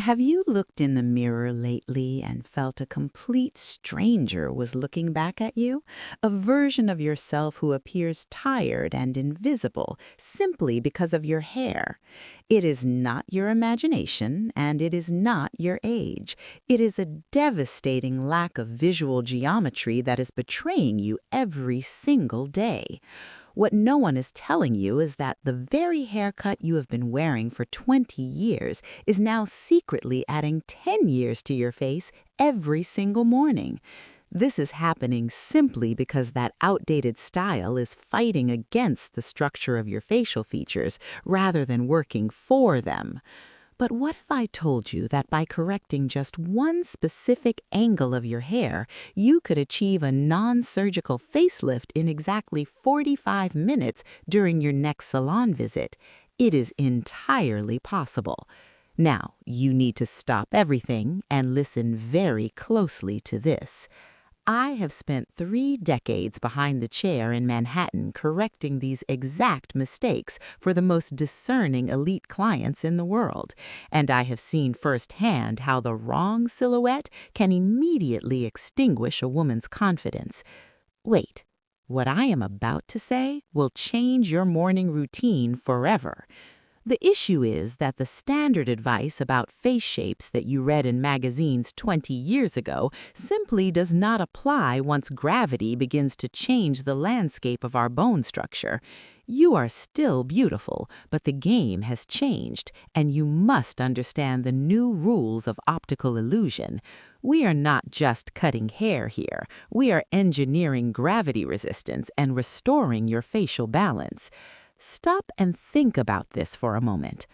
Have you looked in the mirror lately and felt a complete stranger was looking back at you? A version of yourself who appears tired and invisible simply because of your hair. It is not your imagination and it is not your age. It is a devastating lack of visual geometry that is betraying you every single day. What no one is telling you is that the very haircut you have been wearing for 20 years is now secretly adding 10 years to your face every single morning. This is happening simply because that outdated style is fighting against the structure of your facial features rather than working for them. But what if I told you that by correcting just one specific angle of your hair, you could achieve a non-surgical facelift in exactly 45 minutes during your next salon visit? It is entirely possible. Now, you need to stop everything and listen very closely to this. I have spent 3 decades behind the chair in Manhattan correcting these exact mistakes for the most discerning elite clients in the world, and I have seen firsthand how the wrong silhouette can immediately extinguish a woman's confidence. Wait, what I am about to say will change your morning routine forever. The issue is that the standard advice about face shapes that you read in magazines 20 years ago simply does not apply once gravity begins to change the landscape of our bone structure. You are still beautiful, but the game has changed, and you must understand the new rules of optical illusion. We are not just cutting hair here. We are engineering gravity resistance and restoring your facial balance. Stop and think about this for a moment.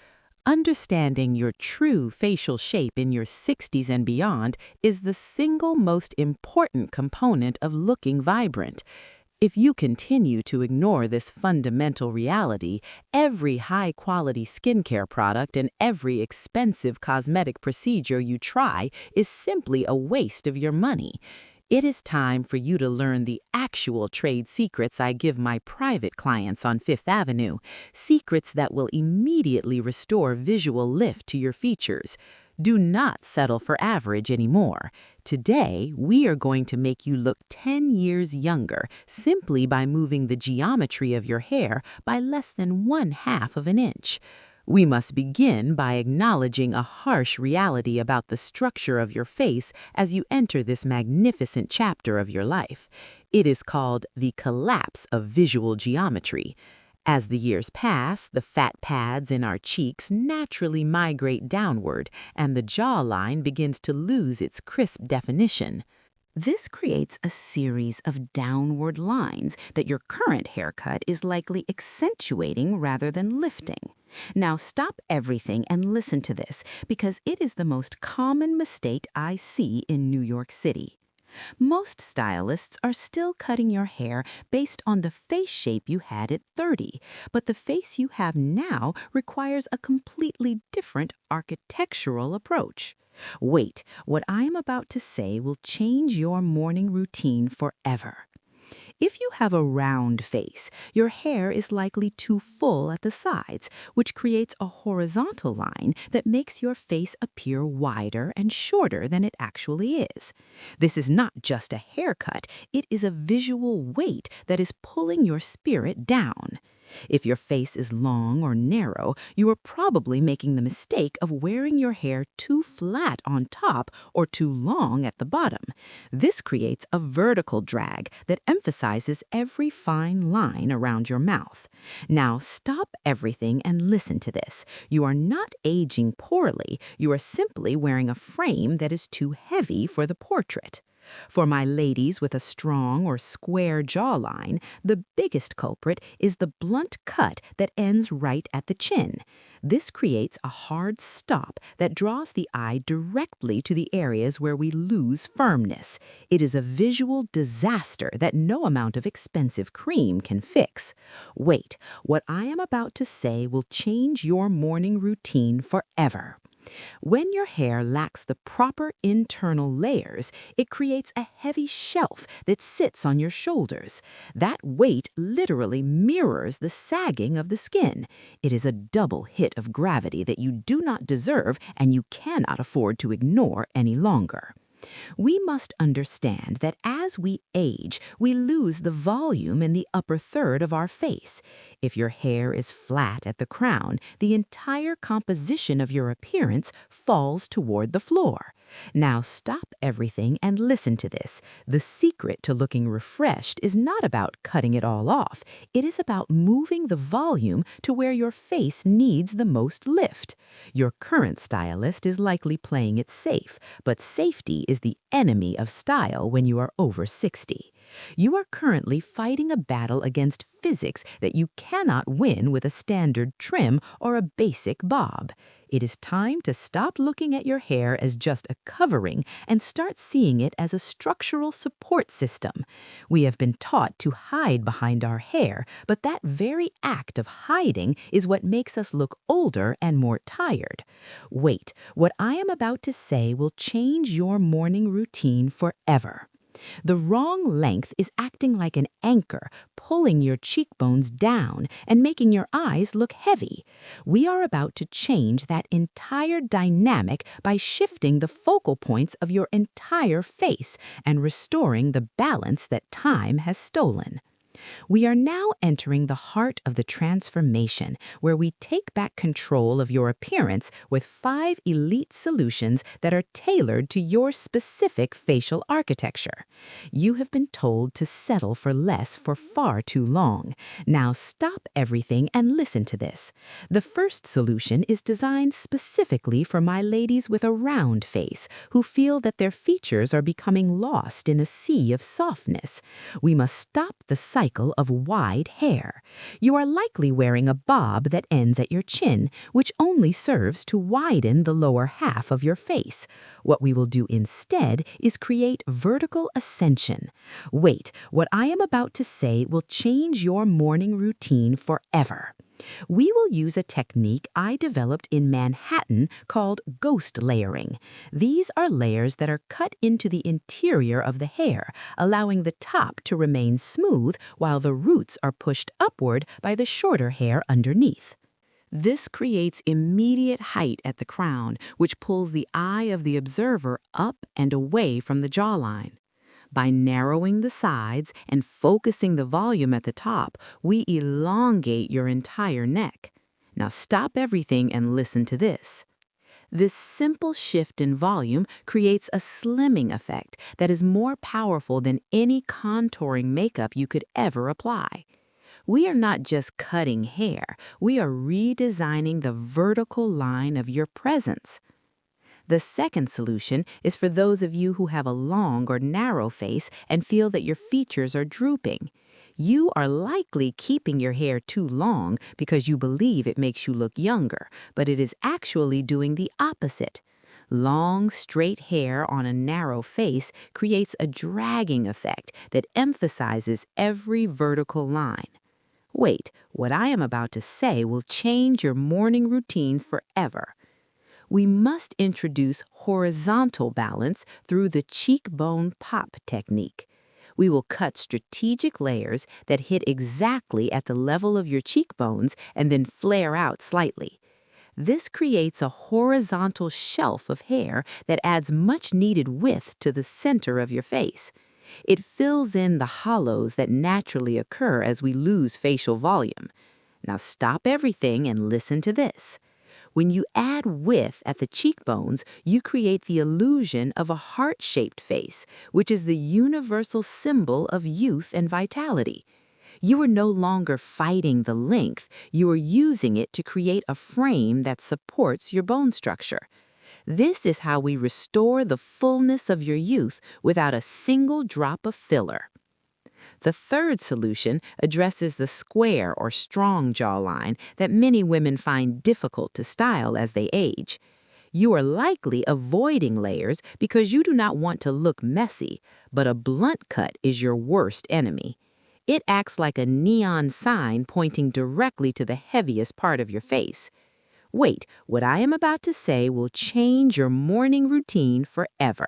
Understanding your true facial shape in your 60s and beyond is the single most important component of looking vibrant. If you continue to ignore this fundamental reality, every high-quality skincare product and every expensive cosmetic procedure you try is simply a waste of your money. It is time for you to learn the actual trade secrets I give my private clients on Fifth Avenue, secrets that will immediately restore visual lift to your features. Do not settle for average anymore. Today, we are going to make you look 10 years younger simply by moving the geometry of your hair by less than 1/2 of an inch. We must begin by acknowledging a harsh reality about the structure of your face as you enter this magnificent chapter of your life. It is called the collapse of visual geometry. As the years pass, the fat pads in our cheeks naturally migrate downward, and the jawline begins to lose its crisp definition. This creates a series of downward lines that your current haircut is likely accentuating rather than lifting. Now stop everything and listen to this, because it is the most common mistake I see in New York City. Most stylists are still cutting your hair based on the face shape you had at 30, but the face you have now requires a completely different architectural approach. Wait, what I am about to say will change your morning routine forever. If you have a round face, your hair is likely too full at the sides, which creates a horizontal line that makes your face appear wider and shorter than it actually is. This is not just a haircut, it is a visual weight that is pulling your spirit down. If your face is long or narrow, you are probably making the mistake of wearing your hair too flat on top or too long at the bottom. This creates a vertical drag that emphasizes every fine line around your mouth. Now stop everything and listen to this. You are not aging poorly, you are simply wearing a frame that is too heavy for the portrait. For my ladies with a strong or square jawline, the biggest culprit is the blunt cut that ends right at the chin. This creates a hard stop that draws the eye directly to the areas where we lose firmness. It is a visual disaster that no amount of expensive cream can fix. Wait, what I am about to say will change your morning routine forever. When your hair lacks the proper internal layers, it creates a heavy shelf that sits on your shoulders. That weight literally mirrors the sagging of the skin. It is a double hit of gravity that you do not deserve and you cannot afford to ignore any longer. We must understand that as we age, we lose the volume in the upper third of our face. If your hair is flat at the crown, the entire composition of your appearance falls toward the floor. Now stop everything and listen to this. The secret to looking refreshed is not about cutting it all off. It is about moving the volume to where your face needs the most lift. Your current stylist is likely playing it safe, but safety is the enemy of style when you are over 60. You are currently fighting a battle against physics that you cannot win with a standard trim or a basic bob. It is time to stop looking at your hair as just a covering and start seeing it as a structural support system. We have been taught to hide behind our hair, but that very act of hiding is what makes us look older and more tired. Wait, what I am about to say will change your morning routine forever. The wrong length is acting like an anchor, pulling your cheekbones down and making your eyes look heavy. We are about to change that entire dynamic by shifting the focal points of your entire face and restoring the balance that time has stolen. We are now entering the heart of the transformation, where we take back control of your appearance with 5 elite solutions that are tailored to your specific facial architecture. You have been told to settle for less for far too long. Now stop everything and listen to this. The first solution is designed specifically for my ladies with a round face who feel that their features are becoming lost in a sea of softness. We must stop the cycle of wide hair. You are likely wearing a bob that ends at your chin, which only serves to widen the lower half of your face. What we will do instead is create vertical ascension. Wait, what I am about to say will change your morning routine forever. We will use a technique I developed in Manhattan called ghost layering. These are layers that are cut into the interior of the hair, allowing the top to remain smooth while the roots are pushed upward by the shorter hair underneath. This creates immediate height at the crown, which pulls the eye of the observer up and away from the jawline. By narrowing the sides and focusing the volume at the top, we elongate your entire neck. Now stop everything and listen to this. This simple shift in volume creates a slimming effect that is more powerful than any contouring makeup you could ever apply. We are not just cutting hair, we are redesigning the vertical line of your presence. The second solution is for those of you who have a long or narrow face and feel that your features are drooping. You are likely keeping your hair too long because you believe it makes you look younger, but it is actually doing the opposite. Long, straight hair on a narrow face creates a dragging effect that emphasizes every vertical line. Wait, what I am about to say will change your morning routine forever. We must introduce horizontal balance through the cheekbone pop technique. We will cut strategic layers that hit exactly at the level of your cheekbones and then flare out slightly. This creates a horizontal shelf of hair that adds much needed width to the center of your face. It fills in the hollows that naturally occur as we lose facial volume. Now stop everything and listen to this. When you add width at the cheekbones, you create the illusion of a heart-shaped face, which is the universal symbol of youth and vitality. You are no longer fighting the length, you are using it to create a frame that supports your bone structure. This is how we restore the fullness of your youth without a single drop of filler. The third solution addresses the square or strong jawline that many women find difficult to style as they age. You are likely avoiding layers because you do not want to look messy, but a blunt cut is your worst enemy. It acts like a neon sign pointing directly to the heaviest part of your face. Wait, what I am about to say will change your morning routine forever.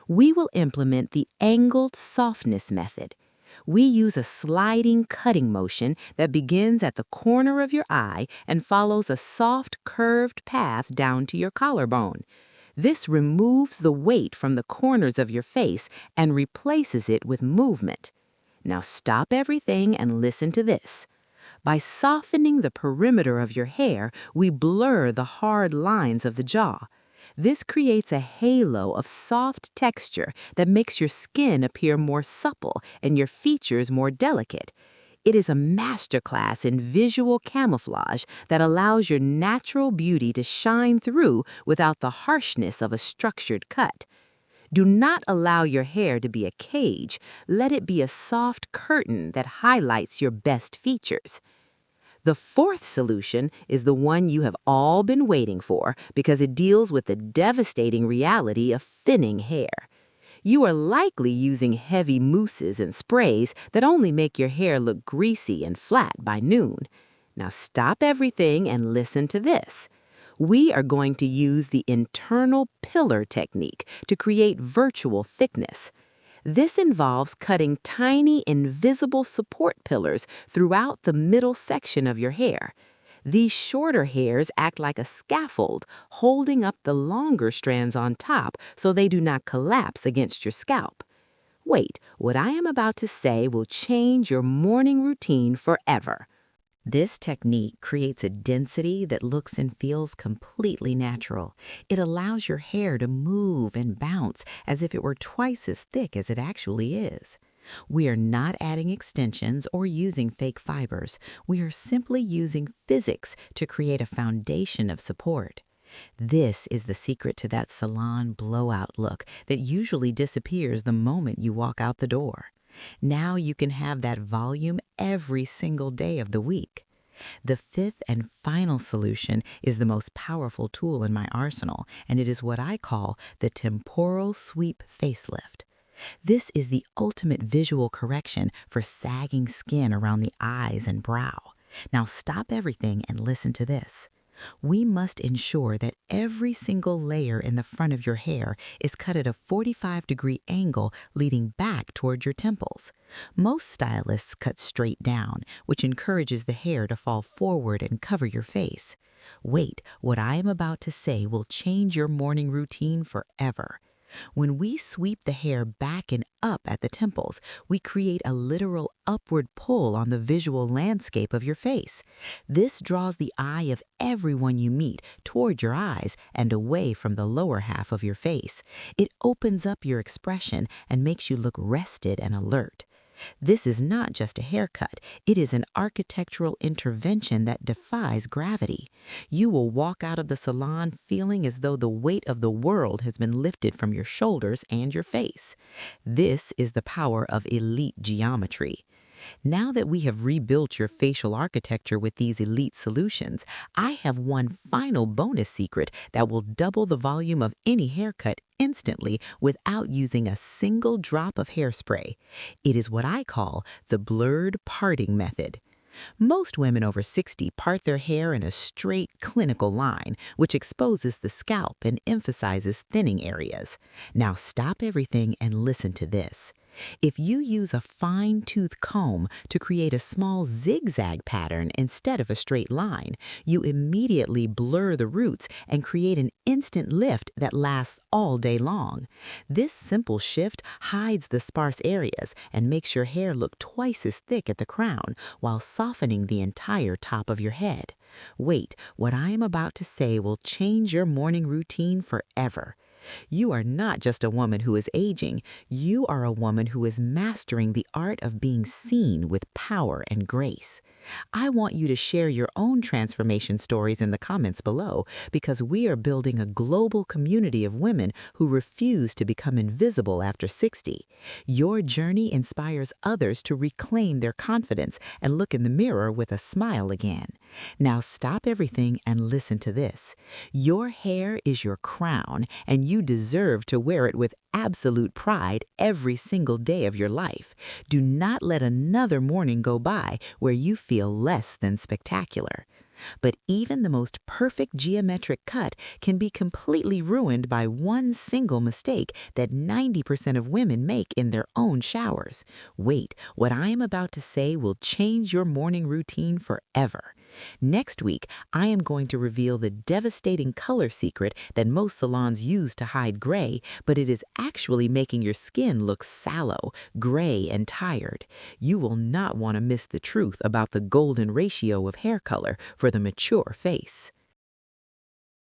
We will implement the angled softness method. We use a sliding cutting motion that begins at the corner of your eye and follows a soft, curved path down to your collarbone. This removes the weight from the corners of your face and replaces it with movement. Now stop everything and listen to this. By softening the perimeter of your hair, we blur the hard lines of the jaw. This creates a halo of soft texture that makes your skin appear more supple and your features more delicate. It is a masterclass in visual camouflage that allows your natural beauty to shine through without the harshness of a structured cut. Do not allow your hair to be a cage. Let it be a soft curtain that highlights your best features. The fourth solution is the one you have all been waiting for because it deals with the devastating reality of thinning hair. You are likely using heavy mousses and sprays that only make your hair look greasy and flat by noon. Now stop everything and listen to this. We are going to use the internal pillar technique to create virtual thickness. This involves cutting tiny invisible support pillars throughout the middle section of your hair. These shorter hairs act like a scaffold, holding up the longer strands on top so they do not collapse against your scalp. Wait, what I am about to say will change your morning routine forever. This technique creates a density that looks and feels completely natural. It allows your hair to move and bounce as if it were twice as thick as it actually is. We are not adding extensions or using fake fibers. We are simply using physics to create a foundation of support. This is the secret to that salon blowout look that usually disappears the moment you walk out the door. Now you can have that volume every single day of the week. The fifth and final solution is the most powerful tool in my arsenal, and it is what I call the temporal sweep facelift. This is the ultimate visual correction for sagging skin around the eyes and brow. Now stop everything and listen to this. We must ensure that every single layer in the front of your hair is cut at a 45-degree angle leading back toward your temples. Most stylists cut straight down, which encourages the hair to fall forward and cover your face. Wait, what I am about to say will change your morning routine forever. When we sweep the hair back and up at the temples, we create a literal upward pull on the visual landscape of your face. This draws the eye of everyone you meet toward your eyes and away from the lower half of your face. It opens up your expression and makes you look rested and alert. This is not just a haircut. It is an architectural intervention that defies gravity. You will walk out of the salon feeling as though the weight of the world has been lifted from your shoulders and your face. This is the power of elite geometry. Now that we have rebuilt your facial architecture with these elite solutions, I have one final bonus secret that will double the volume of any haircut instantly without using a single drop of hairspray. It is what I call the blurred parting method. Most women over 60 part their hair in a straight, clinical line, which exposes the scalp and emphasizes thinning areas. Now stop everything and listen to this. If you use a fine-tooth comb to create a small zigzag pattern instead of a straight line, you immediately blur the roots and create an instant lift that lasts all day long. This simple shift hides the sparse areas and makes your hair look twice as thick at the crown while softening the entire top of your head. Wait, what I am about to say will change your morning routine forever. You are not just a woman who is aging, you are a woman who is mastering the art of being seen with power and grace. I want you to share your own transformation stories in the comments below because we are building a global community of women who refuse to become invisible after 60. Your journey inspires others to reclaim their confidence and look in the mirror with a smile again. Now stop everything and listen to this. Your hair is your crown, and you deserve to wear it with absolute pride every single day of your life. Do not let another morning go by where you feel less than spectacular. But even the most perfect geometric cut can be completely ruined by one single mistake that 90% of women make in their own showers. Wait, what I am about to say will change your morning routine forever. Next week, I am going to reveal the devastating color secret that most salons use to hide gray, but it is actually making your skin look sallow, gray, and tired. You will not want to miss the truth about the golden ratio of hair color for the mature face.